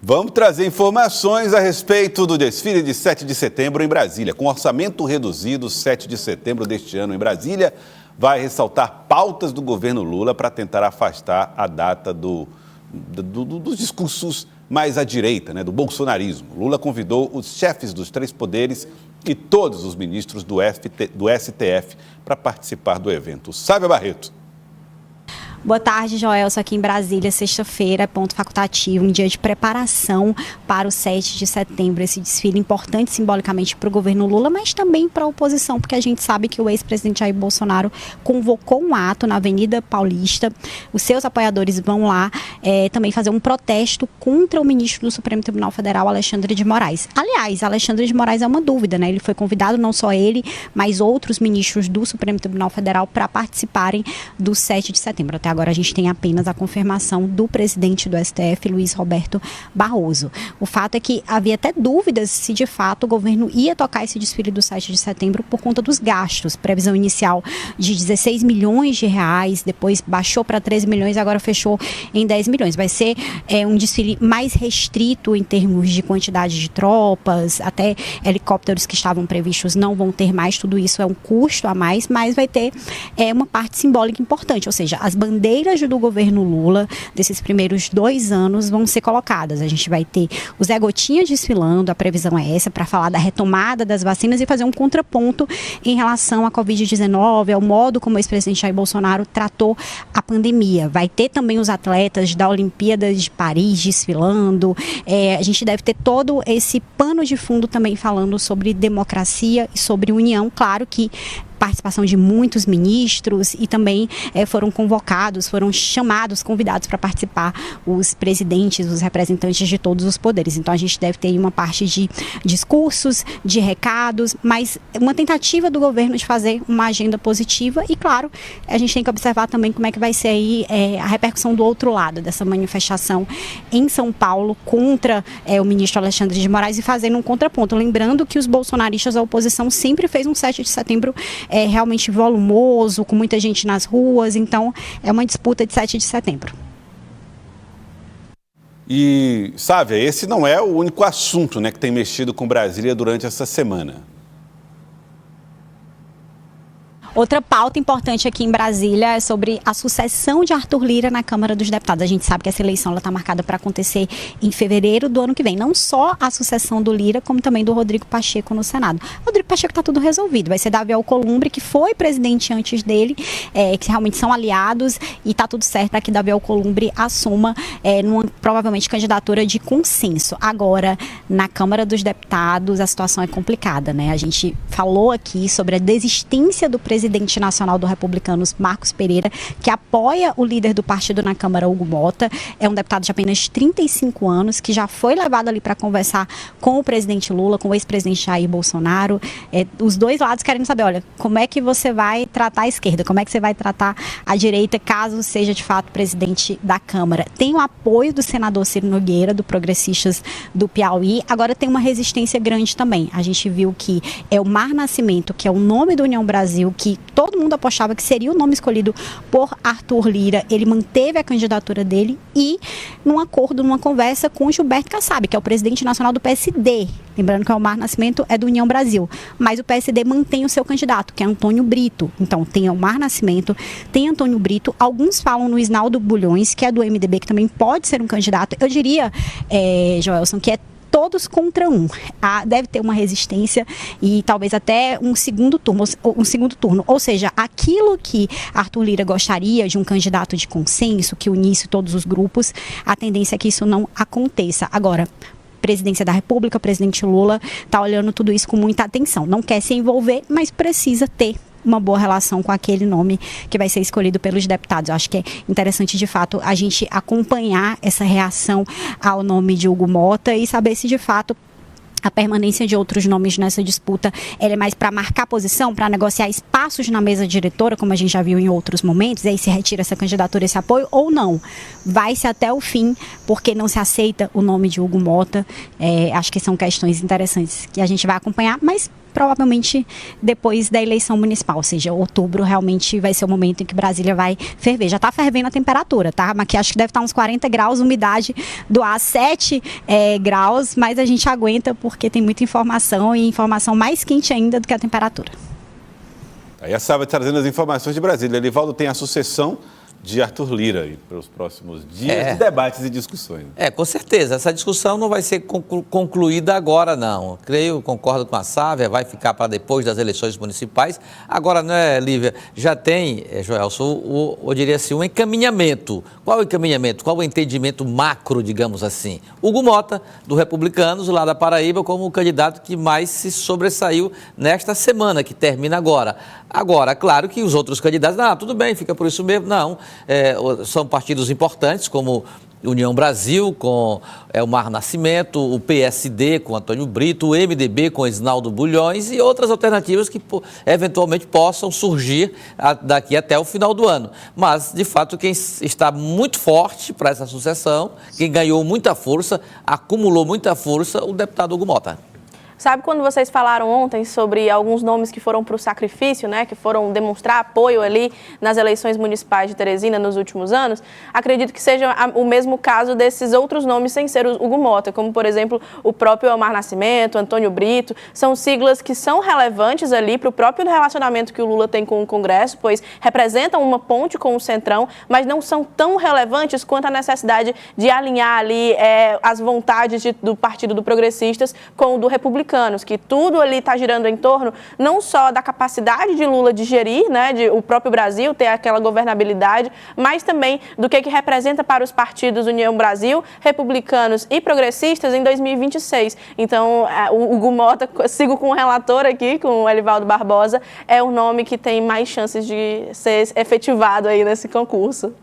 Vamos trazer informações a respeito do desfile de 7 de setembro em Brasília. Com orçamento reduzido, 7 de setembro deste ano em Brasília vai ressaltar pautas do governo Lula para tentar afastar a data dos discursos mais à direita, do bolsonarismo. Lula convidou os chefes dos 3 poderes e todos os ministros do STF para participar do evento. Sávia Barreto. Boa tarde, Joelson. Aqui em Brasília, sexta-feira, ponto facultativo, um dia de preparação para o 7 de setembro. Esse desfile importante simbolicamente para o governo Lula, mas também para a oposição, porque a gente sabe que o ex-presidente Jair Bolsonaro convocou um ato na Avenida Paulista. Os seus apoiadores vão lá também fazer um protesto contra o ministro do Supremo Tribunal Federal, Alexandre de Moraes. Aliás, Alexandre de Moraes é uma dúvida, Ele foi convidado, não só ele, mas outros ministros do Supremo Tribunal Federal para participarem do 7 de setembro. Até agora a gente tem apenas a confirmação do presidente do STF, Luiz Roberto Barroso. O fato é que havia até dúvidas se de fato o governo ia tocar esse desfile do 7 de setembro por conta dos gastos. Previsão inicial de 16 milhões de reais, depois baixou para 13 milhões, agora fechou em 10 milhões. Vai ser um desfile mais restrito em termos de quantidade de tropas, até helicópteros que estavam previstos não vão ter mais, tudo isso é um custo a mais, mas vai ter uma parte simbólica importante, ou seja, as bandeiras do governo Lula, desses primeiros 2 anos, vão ser colocadas. A gente vai ter o Zé Gotinha desfilando, a previsão é essa, para falar da retomada das vacinas e fazer um contraponto em relação à Covid-19, ao modo como o ex-presidente Jair Bolsonaro tratou a pandemia. Vai ter também os atletas da Olimpíada de Paris desfilando. A gente deve ter todo esse pano de fundo também falando sobre democracia e sobre união. Claro que participação de muitos ministros e também foram convocados, foram chamados, convidados para participar os presidentes, os representantes de todos os poderes. Então a gente deve ter uma parte de discursos, de recados, mas uma tentativa do governo de fazer uma agenda positiva e, claro, a gente tem que observar também como é que vai ser aí a repercussão do outro lado dessa manifestação em São Paulo contra o ministro Alexandre de Moraes e fazendo um contraponto. Lembrando que os bolsonaristas, a oposição, sempre fez um 7 de setembro realmente volumoso, com muita gente nas ruas, então é uma disputa de 7 de setembro. E, Sávia, esse não é o único assunto que tem mexido com Brasília durante essa semana. Outra pauta importante aqui em Brasília é sobre a sucessão de Arthur Lira na Câmara dos Deputados. A gente sabe que essa eleição está marcada para acontecer em fevereiro do ano que vem. Não só a sucessão do Lira, como também do Rodrigo Pacheco no Senado. Rodrigo Pacheco está tudo resolvido. Vai ser Davi Alcolumbre, que foi presidente antes dele, que realmente são aliados, e está tudo certo para que Davi Alcolumbre assuma numa provavelmente candidatura de consenso. Agora, na Câmara dos Deputados, a situação é complicada, A gente falou aqui sobre a desistência do presidente nacional do Republicanos, Marcos Pereira, que apoia o líder do partido na Câmara, Hugo Mota. É um deputado de apenas 35 anos, que já foi levado ali para conversar com o presidente Lula, com o ex-presidente Jair Bolsonaro. Os dois lados querendo saber, olha, como é que você vai tratar a esquerda, como é que você vai tratar a direita, caso seja de fato presidente da Câmara. Tem o apoio do senador Ciro Nogueira, do Progressistas do Piauí. Agora tem uma resistência grande também. A gente viu que Elmar Nascimento, que é o nome do União Brasil, que todo mundo apostava que seria o nome escolhido por Arthur Lira, ele manteve a candidatura dele e num acordo, numa conversa com Gilberto Kassab, que é o presidente nacional do PSD. Lembrando que o Elmar Nascimento é do União Brasil, mas o PSD mantém o seu candidato, que é Antônio Brito. Então tem Elmar Nascimento, tem Antônio Brito, alguns falam no Isnaldo Bulhões, que é do MDB, que também pode ser um candidato. Eu diria, Joelson, que é todos contra um. Deve ter uma resistência e talvez até um segundo turno. Ou seja, aquilo que Arthur Lira gostaria de um candidato de consenso, que unisse todos os grupos, a tendência é que isso não aconteça. Agora, Presidência da República, presidente Lula está olhando tudo isso com muita atenção. Não quer se envolver, mas precisa ter uma boa relação com aquele nome que vai ser escolhido pelos deputados. Eu acho que é interessante, de fato, a gente acompanhar essa reação ao nome de Hugo Mota e saber se, de fato, a permanência de outros nomes nessa disputa ela é mais para marcar posição, para negociar espaços na mesa diretora, como a gente já viu em outros momentos, e aí se retira essa candidatura, esse apoio, ou não. Vai-se até o fim, porque não se aceita o nome de Hugo Mota. Acho que são questões interessantes que a gente vai acompanhar, mas provavelmente depois da eleição municipal, ou seja, outubro realmente vai ser o momento em que Brasília vai ferver. Já está fervendo a temperatura, tá? Aqui acho que deve estar uns 40 graus, umidade do ar 7 graus, mas a gente aguenta porque tem muita informação e informação mais quente ainda do que a temperatura. Aí a Sávia trazendo as informações de Brasília. Elivaldo, tem a sucessão de Arthur Lira aí, para os próximos dias de debates e discussões. Com certeza. Essa discussão não vai ser concluída agora, não. Concordo com a Sávia, vai ficar para depois das eleições municipais. Agora, né, Lívia, já tem, Joelson, eu diria assim, um encaminhamento. Qual o encaminhamento? Qual o entendimento macro, digamos assim? Hugo Mota, do Republicanos, lá da Paraíba, como o candidato que mais se sobressaiu nesta semana, que termina agora. Agora, claro que os outros candidatos, tudo bem, fica por isso mesmo. Não, são partidos importantes, como União Brasil, com Elmar Nascimento, o PSD com Antônio Brito, o MDB com Isnaldo Bulhões e outras alternativas que eventualmente possam surgir daqui até o final do ano. Mas, de fato, quem está muito forte para essa sucessão, quem ganhou muita força, acumulou muita força, o deputado Hugo Mota. Sabe quando vocês falaram ontem sobre alguns nomes que foram para o sacrifício, né, que foram demonstrar apoio ali nas eleições municipais de Teresina nos últimos anos? Acredito que seja o mesmo caso desses outros nomes sem ser o Hugo Mota, como, por exemplo, o próprio Elmar Nascimento, Antônio Brito. São siglas que são relevantes ali para o próprio relacionamento que o Lula tem com o Congresso, pois representam uma ponte com o Centrão, mas não são tão relevantes quanto a necessidade de alinhar ali as vontades do Partido do Progressistas com o do Republicano. Que tudo ali está girando em torno não só da capacidade de Lula de gerir, né, o próprio Brasil, ter aquela governabilidade, mas também do que representa para os partidos União Brasil, Republicanos e Progressistas em 2026. Então, o Hugo Mota, sigo com o relator aqui, com o Elivaldo Barbosa, é o nome que tem mais chances de ser efetivado aí nesse concurso.